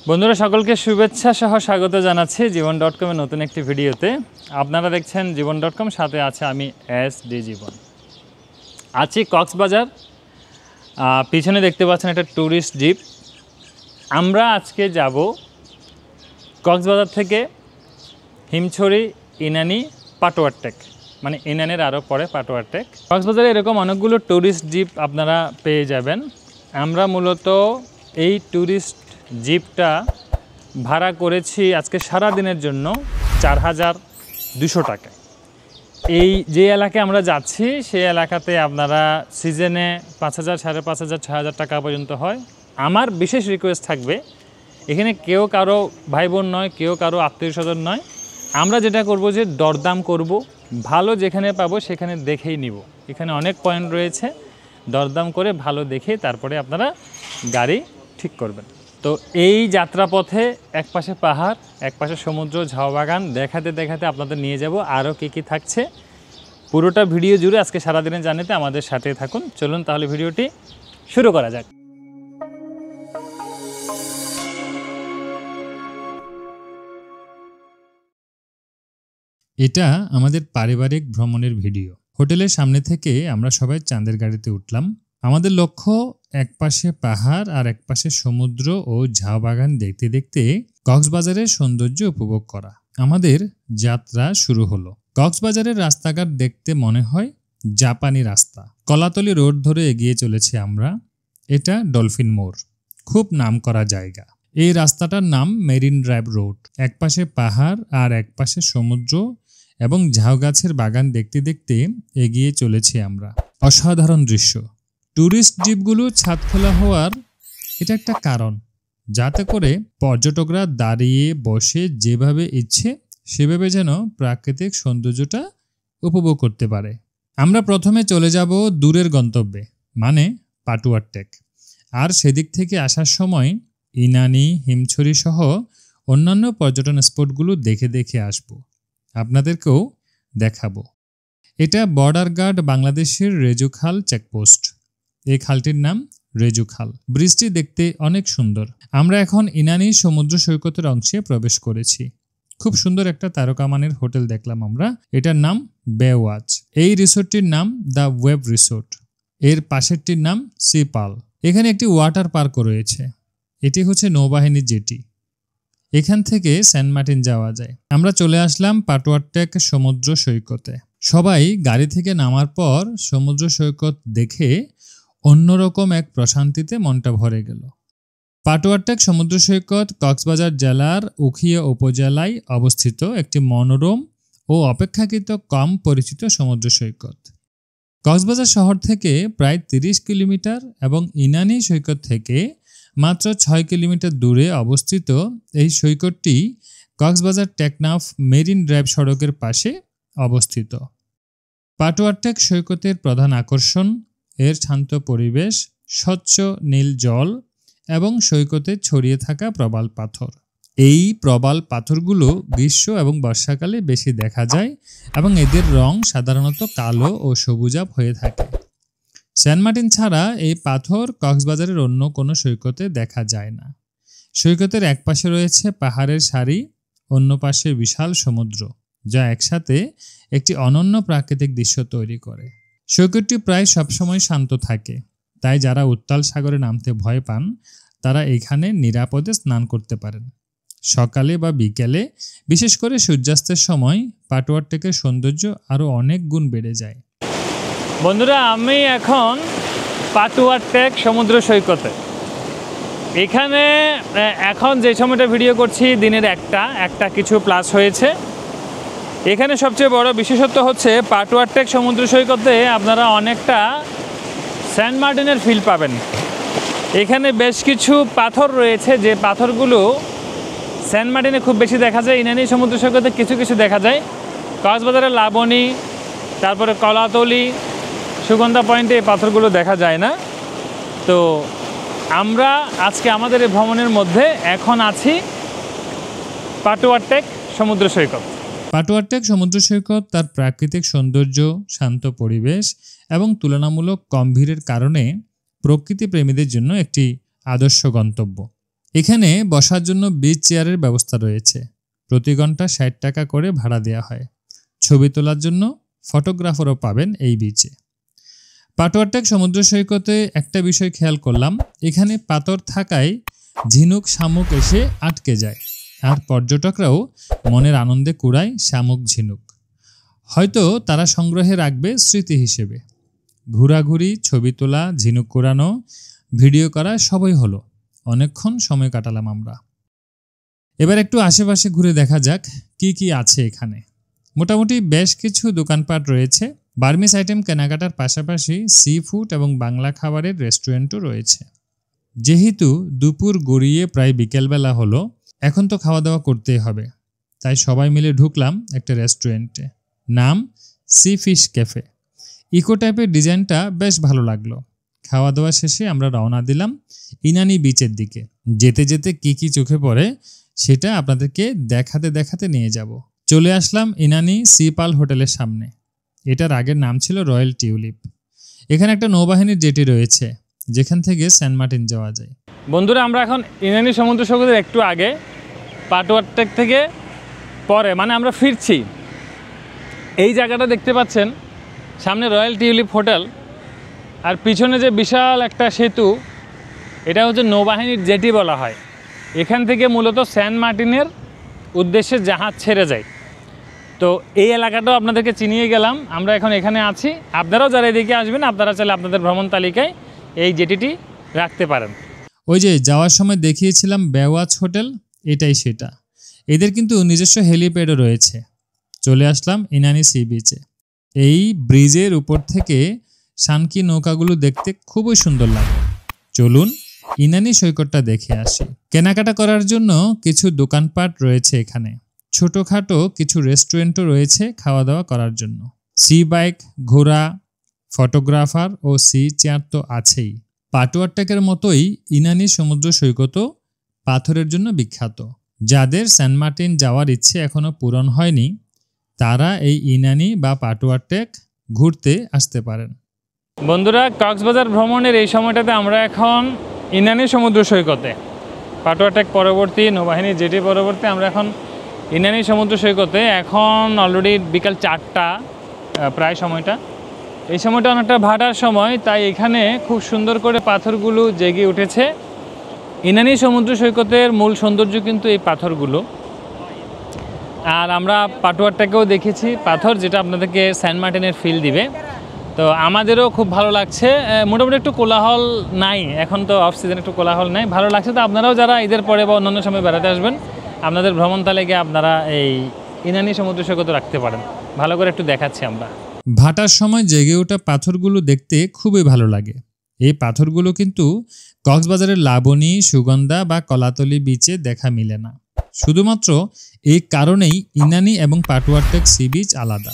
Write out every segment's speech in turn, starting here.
বন্ধুরা সকলকে শুভেচ্ছা সহ স্বাগত জানাচ্ছি জীবন.com এর নতুন একটি ভিডিওতে। আপনারা দেখছেন জীবন.com, সাথে আছে আমি এস.ডি. জীবন। আছি কক্সবাজার, পিছনে দেখতে পাচ্ছেন একটা ট্যুরিস্ট জিপ। আমরা আজকে যাব কক্সবাজার থেকে হিমছড়ি, ইনানি, পাটোয়ার টেক, মানে ইনানির আরও পরে পাটোয়ার টেক। কক্সবাজারে এরকম অনেকগুলো ট্যুরিস্ট জিপ আপনারা পেয়ে যাবেন। আমরা মূলত এই ট্যুরিস্ট জিপটা ভাড়া করেছি আজকে সারা দিনের জন্য ৪,২০০ টাকায়। এই যে এলাকায় আমরা যাচ্ছি সেই এলাকাতে আপনারা সিজনে ৫,০০০, ৫,৫০০, ৬,০০০ টাকা পর্যন্ত হয়। আমার বিশেষ রিকোয়েস্ট থাকবে, এখানে কেউ কারো ভাই বোন নয়, কেউ কারো আত্মীয় স্বজন নয়। আমরা যেটা করব যে দরদাম করব, ভালো যেখানে পাবো সেখানে দেখেই নিব। এখানে অনেক পয়েন্ট রয়েছে, দরদাম করে ভালো দেখে তারপরে আপনারা গাড়ি ঠিক করবেন। তো এই যাত্রাপথে এক পাশে পাহাড়, এক পাশে সমুদ্র, ঝাউ বাগান দেখাতে দেখাতে আপনাদের নিয়ে যাব আরও কী থাকছে পুরোটা ভিডিও জুড়ে আজকে সারাদিনে জানাতে আমাদের সাথে থাকুন। চলুন তাহলে ভিডিওটি শুরু করা যাক। এটা আমাদের পারিবারিক ভ্রমণের ভিডিও। হোটেলের সামনে থেকে আমরা সবাই চাঁদের গাড়িতে উঠলাম। আমাদের লক্ষ্য একপাশে পাহাড় আর একপাশে সমুদ্র ও ঝাউ বাগান দেখতে দেখতে কক্সবাজারের সৌন্দর্য উপভোগ করা। আমাদের যাত্রা শুরু হলো। কক্সবাজারের রাস্তাঘাট দেখতে মনে হয় জাপানি রাস্তা। কলাতলি রোড ধরে এগিয়ে চলেছি আমরা। এটা ডলফিন মোড়, খুব নামকরা জায়গা। এই রাস্তাটার নাম মেরিন ড্রাইভ রোড। একপাশে পাহাড় আর একপাশে সমুদ্র এবং ঝাউ গাছের বাগান দেখতে দেখতে এগিয়ে চলেছি আমরা। অসাধারণ দৃশ্য। ট্যুরিস্ট জিপগুলো ছাদ খোলা হওয়ার এটা একটা কারণ, যাতে করে পর্যটকরা দাঁড়িয়ে বসে যেভাবে ইচ্ছে সেভাবে যেন প্রাকৃতিক সৌন্দর্যটা উপভোগ করতে পারে। আমরা প্রথমে চলে যাব দূরের গন্তব্যে, মানে পাটোয়ার টেক, আর সেদিক থেকে আসার সময় ইনানি, হিমছড়ি সহ অন্যান্য পর্যটন স্পটগুলো দেখে দেখে আসব, আপনাদেরকেও দেখাবো। এটা বর্ডার গার্ড বাংলাদেশের রেজু খাল চেকপোস্ট। এই খালটির নাম রেজু খাল। ব্রিজটি দেখতে অনেক সুন্দর। আমরা এখন ইনানি সমুদ্র সৈকতের অংশে প্রবেশ করেছি। খুব সুন্দর একটা তারকামানের হোটেল দেখলাম আমরা। এটার নাম বে ওয়াচ। এই রিসোর্টটির নাম দ্য ওয়েব রিসোর্ট। এর পাশেরটির নাম সি পাল। এখানে একটি ওয়াটার পার্কও রয়েছে। এটি হচ্ছে নৌবাহিনী জেটি। এখান থেকে সেন্ট মার্টিন যাওয়া যায়। আমরা চলে আসলাম পাটোয়ার টেক সমুদ্র সৈকতে। সবাই গাড়ি থেকে নামার পর সমুদ্র সৈকত দেখে অন্যরকম এক প্রশান্তিতে মনটা ভরে গেল। পাটোয়ার টেক সমুদ্র সৈকত কক্সবাজার জেলার উখিয়া উপজেলায় অবস্থিত একটি মনোরম ও অপেক্ষাকৃত কম পরিচিত সমুদ্র সৈকত। কক্সবাজার শহর থেকে প্রায় ৩০ কিলোমিটার এবং ইনানি সৈকত থেকে মাত্র ৬ কিলোমিটার দূরে অবস্থিত এই সৈকতটি কক্সবাজার টেকনাফ মেরিন ড্রাইভ সড়কের পাশে অবস্থিত। পাটোয়ার টেক সৈকতের প্রধান আকর্ষণ এর শান্ত পরিবেশ, স্বচ্ছ নীল জল এবং সৈকতে ছড়িয়ে থাকা প্রবাল পাথর। এই প্রবাল পাথরগুলো গ্রীষ্ম এবং বর্ষাকালে বেশি দেখা যায় এবং এদের রং সাধারণত কালো ও সবুজাভ হয়ে থাকে। সেন্ট মার্টিন ছাড়া এই পাথর কক্সবাজারের অন্য কোনো সৈকতে দেখা যায় না। সৈকতের এক পাশে রয়েছে পাহাড়ের সারি, অন্য পাশে বিশাল সমুদ্র, যা একসাথে একটি অনন্য প্রাকৃতিক দৃশ্য তৈরি করে। সৈকতটি প্রায় সবসময় শান্ত থাকে, তাই যারা উত্তাল সাগরে নামতে ভয় পান তারা এখানে নিরাপদে স্নান করতে পারেন। সকালে বা বিকেলে, বিশেষ করে সূর্যাস্তের সময় পাটোয়ার টেকের সৌন্দর্য আরও অনেক গুণ বেড়ে যায়। বন্ধুরা, আমি এখন পাটোয়ার টেক সমুদ্র সৈকতে। এখানে এখন যে সময়টা ভিডিও করছি দিনের একটা কিছু প্লাস হয়েছে। এখানে সবচেয়ে বড় বিশেষত্ব হচ্ছে পাটোয়ার টেক সমুদ্র সৈকতে আপনারা অনেকটা সেন্ট মার্টিনের ফিল পাবেন। এখানে বেশ কিছু পাথর রয়েছে, যে পাথরগুলো সেন্ট মার্টিনে খুব বেশি দেখা যায়, ইনানি সমুদ্র সৈকতে কিছু কিছু দেখা যায়। কক্সবাজারের লাবণী, তারপরে কলাতলি, সুগন্ধা পয়েন্টে এই পাথরগুলো দেখা যায় না। তো আমরা আজকে আমাদের এই ভ্রমণের মধ্যে এখন আছি পাটোয়ার টেক সমুদ্র সৈকত। পাটোয়ার টেক সমুদ্র সৈকত তার প্রাকৃতিক সৌন্দর্য, শান্ত পরিবেশ এবং তুলনামূলক কম ভিড়ের কারণে প্রকৃতি প্রেমীদের জন্য একটি আদর্শ গন্তব্য। এখানে বসার জন্য বিচ চেয়ারের ব্যবস্থা রয়েছে। প্রতি ঘন্টা 60 টাকা করে ভাড়া দেওয়া হয়। ছবি তোলার জন্য ফটোগ্রাফারও পাবেন এই বিচে। পাটুয়ারটেক সমুদ্র সৈকতে একটা বিষয় খেয়াল করলাম, এখানে পাথর থাকায় ঝিনুক শামুক এসে আটকে যায়, আর পর্যটকরাও মনের আনন্দে কুড়ায় শামুক ঝিনুক। হয়তো তারা সংগ্রহে রাখবে স্মৃতি হিসেবে। ঘোরাঘুরি, ছবি তোলা, ঝিনুক কুড়ানো, ভিডিও করা সবই হলো। অনেকক্ষণ সময় কাটালাম আমরা। এবার একটু আশেপাশে ঘুরে দেখা যাক কি কি আছে এখানে। মোটামুটি বেশ কিছু দোকানপাট রয়েছে। বার্মিস আইটেম কেনাকাটার পাশাপাশি সি ফুড এবং বাংলা খাবারের রেস্টুরেন্টও রয়েছে। যেহেতু দুপুর গড়িয়ে প্রায় বিকেলবেলা হলো, এখন তো খাওয়া দাওয়া করতেই হবে, তাই সবাই মিলে ঢুকলাম একটা রেস্টুরেন্টে। নাম সি ফিশ ক্যাফে। ইকো টাইপের ডিজাইনটা বেশ ভালো লাগলো। খাওয়া দাওয়া শেষে আমরা রওনা দিলাম ইনানি বিচের দিকে। যেতে যেতে কি কি চোখে পড়ে সেটা আপনাদেরকে দেখাতে দেখাতে নিয়ে যাব। চলে আসলাম ইনানি সি পাল হোটেলের সামনে। এটার আগের নাম ছিল রয়্যাল টিউলিপ। এখানে একটা নৌবাহিনীর জেটি রয়েছে, যেখান থেকে সেন্ট মার্টিন যাওয়া যায়। বন্ধুরা, আমরা এখন ইনানি সমুদ্র সৈকতের একটু আগে, পাটুয়ারটেক থেকে পরে, মানে আমরা ফিরছি। এই জায়গাটা দেখতে পাচ্ছেন, সামনে রয়্যাল টিউলিপ হোটেল, আর পিছনে যে বিশাল একটা সেতু, এটা হচ্ছে নৌবাহিনীর জেটি বলা হয়। এখান থেকে মূলত সেন্ট মার্টিনের উদ্দেশ্যে জাহাজ ছেড়ে যায়। তো এই এলাকাটাও আপনাদেরকে চিনিয়ে গেলাম। আমরা এখন এখানে আছি। আপনারাও যারা এদিকে আসবেন, আপনারা চাইলে আপনাদের ভ্রমণ তালিকায় এই জেটিটি রাখতে পারেন। ওই যে যাওয়ার সময় দেখিয়েছিলাম বেওয়াচ হোটেল, এটাই সেটা। এদের কিন্তু নিজস্ব হেলিপ্যাডও রয়েছে। চলে আসলাম ইনানি সি বিচে। এই ব্রিজের উপর থেকে শানকি নৌকাগুলো দেখতে খুবই সুন্দর লাগে। চলুন ইনানি সৈকতটা দেখে আসি। কেনাকাটা করার জন্য কিছু দোকানপাট রয়েছে এখানে। ছোটখাটো কিছু রেস্টুরেন্টও রয়েছে খাওয়া দাওয়া করার জন্য। সি বাইক, ঘোড়া, ফটোগ্রাফার ও সি চেয়ার তো আছেই। পাটুয়ারটেকের মতোই ইনানি সমুদ্র সৈকতও পাথরের জন্য বিখ্যাত। যাদের সেন্ট মার্টিন যাওয়ার ইচ্ছে এখনো পূরণ হয়নি, তারা এই ইনানি বা পাটুয়ারটেক ঘুরতে আসতে পারেন। বন্ধুরা, কক্সবাজার ভ্রমণের এই সময়টাতে আমরা এখন ইনানি সমুদ্র সৈকতে, পাটুয়ারটেক পরবর্তী, নৌবাহিনীর জেটি পরবর্তী, আমরা এখন ইনানি সমুদ্র সৈকতে। এখন অলরেডি বিকাল 4টা প্রায় সময়টা। এই সময়টা অনেকটা ভাটার সময়, তাই এখানে খুব সুন্দর করে পাথরগুলো জেগে উঠেছে। ইনানি সমুদ্র সৈকতের মূল সৌন্দর্য কিন্তু এই পাথরগুলো। আর আমরা পাটুয়ারটেকেও দেখেছি পাথর, যেটা আপনাদেরকে সেন্ট মার্টিনের ফিল দিবে। তো আমাদেরও খুব ভালো লাগছে। মোটামুটি একটু কোলাহল নাই, এখন তো অফ সিজন, একটু কোলাহল নাই, ভালো লাগছে। তো আপনারাও যারা ঈদের পরে বা অন্যান্য সময় বেড়াতে আসবেন, আপনাদের ভ্রমণ তালিকায় আপনারা এই ইনানি সমুদ্র সৈকত রাখতে পারেন। ভালো করে একটু দেখাচ্ছি আমরা। ভাটার সময় জেগে ওঠা পাথরগুলো দেখতে খুবই ভালো লাগে। এই পাথরগুলো কিন্তু কক্সবাজারের লাবণী, সুগন্ধা বা কলাতলি বিচে দেখা মিলে না। শুধুমাত্র এই কারণেই ইনানি এবং পাটুয়ারটেক সি বিচ আলাদা।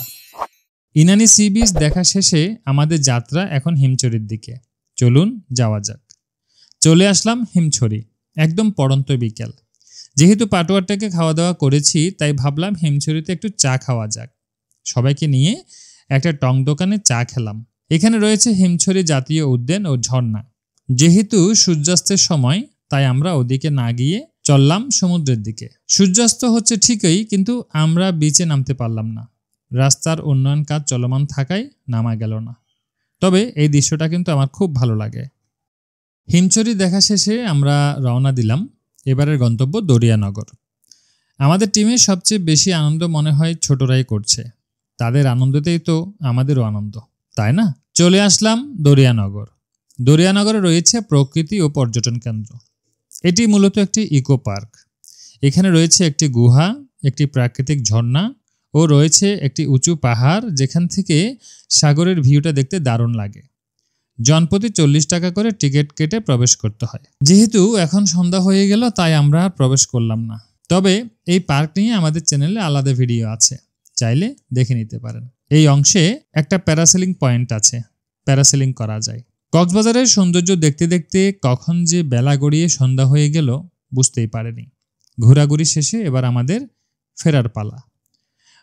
ইনানি সি বিচ দেখা শেষে আমাদের যাত্রা এখন হিমছড়ির দিকে। চলুন যাওয়া যাক। চলে আসলাম হিমছড়ি, একদম পড়ন্ত বিকেল। যেহেতু পাটুয়ারটেকে খাওয়া দাওয়া করেছি, তাই ভাবলাম হিমছড়িতে একটু চা খাওয়া যাক। সবাইকে নিয়ে একটা টং দোকানে চা খেলাম। এখানে রয়েছে হিমছড়ি জাতীয় উদ্যান ও ঝর্ণা। যেহেতু সূর্যাস্তের সময়, তাই আমরা ওদিকে না গিয়ে চললাম সমুদ্রের দিকে। সূর্যাস্ত হচ্ছে ঠিকই, কিন্তু আমরা বিচে নামতে পারলাম না। রাস্তার উন্নয়ন কাজ চলমান থাকায় নামা গেল না। তবে এই দৃশ্যটা কিন্তু আমার খুব ভালো লাগে। হিমছড়ি দেখা শেষে আমরা রওনা দিলাম এবারের গন্তব্য দরিয়ানগর। আমাদের টিমের সবচেয়ে বেশি আনন্দ মনে হয় ছোটরাই করছে। তাদের আনন্দতেই তো আমাদেরও আনন্দ, তাই না? চলে আসলাম দরিয়ানগর। দরিয়ানগরে রয়েছে প্রকৃতি ও পর্যটন কেন্দ্র। এটি মূলত একটি ইকো পার্ক। এখানে রয়েছে একটি গুহা, একটি প্রাকৃতিক ঝর্ণা ও রয়েছে একটি উঁচু পাহাড়, যেখান থেকে সাগরের ভিউটা দেখতে দারুণ লাগে। জনপ্রতি 40 টাকা করে টিকিট কেটে প্রবেশ করতে হয়। যেহেতু এখন সন্ধ্যা হয়ে গেল, তাই আমরা প্রবেশ করলাম না। তবে এই পার্ক নিয়ে আমাদের চ্যানেলে আলাদা ভিডিও আছে, চাইলে দেখে নিতে পারেন। এই অংশে একটা প্যারাসেলিং পয়েন্ট আছে, প্যারাসেলিং করা যায়। কক্সবাজারের সৌন্দর্য দেখতে দেখতে কখন যে বেলা গড়িয়ে সন্ধ্যা হয়ে গেল বুঝতেই পারেনি। ঘোরাঘুরি শেষে এবার আমাদের ফেরার পালা।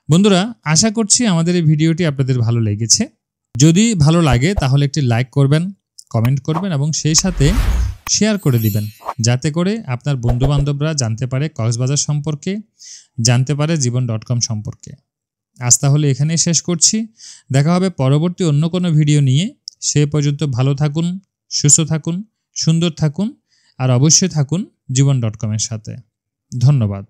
বন্ধুরা, আশা করছি আমাদের এই ভিডিওটি আপনাদের ভালো লেগেছে। যদি ভালো লাগে তাহলে একটি লাইক করবেন, কমেন্ট করবেন এবং সেই সাথে শেয়ার করে দিবেন, যাতে করে আপনার বন্ধুবান্ধবরা জানতে পারে কক্সবাজার সম্পর্কে, জানতে পারে জীবন.com সম্পর্কে। আজ তাহলে এখানেই শেষ করছি। দেখা হবে পরবর্তী অন্য কোনো ভিডিও নিয়ে। সে পর্যন্ত ভালো থাকুন, সুস্থ থাকুন, সুন্দর থাকুন আর অবশ্যই থাকুন জীবন.com এর সাথে। ধন্যবাদ।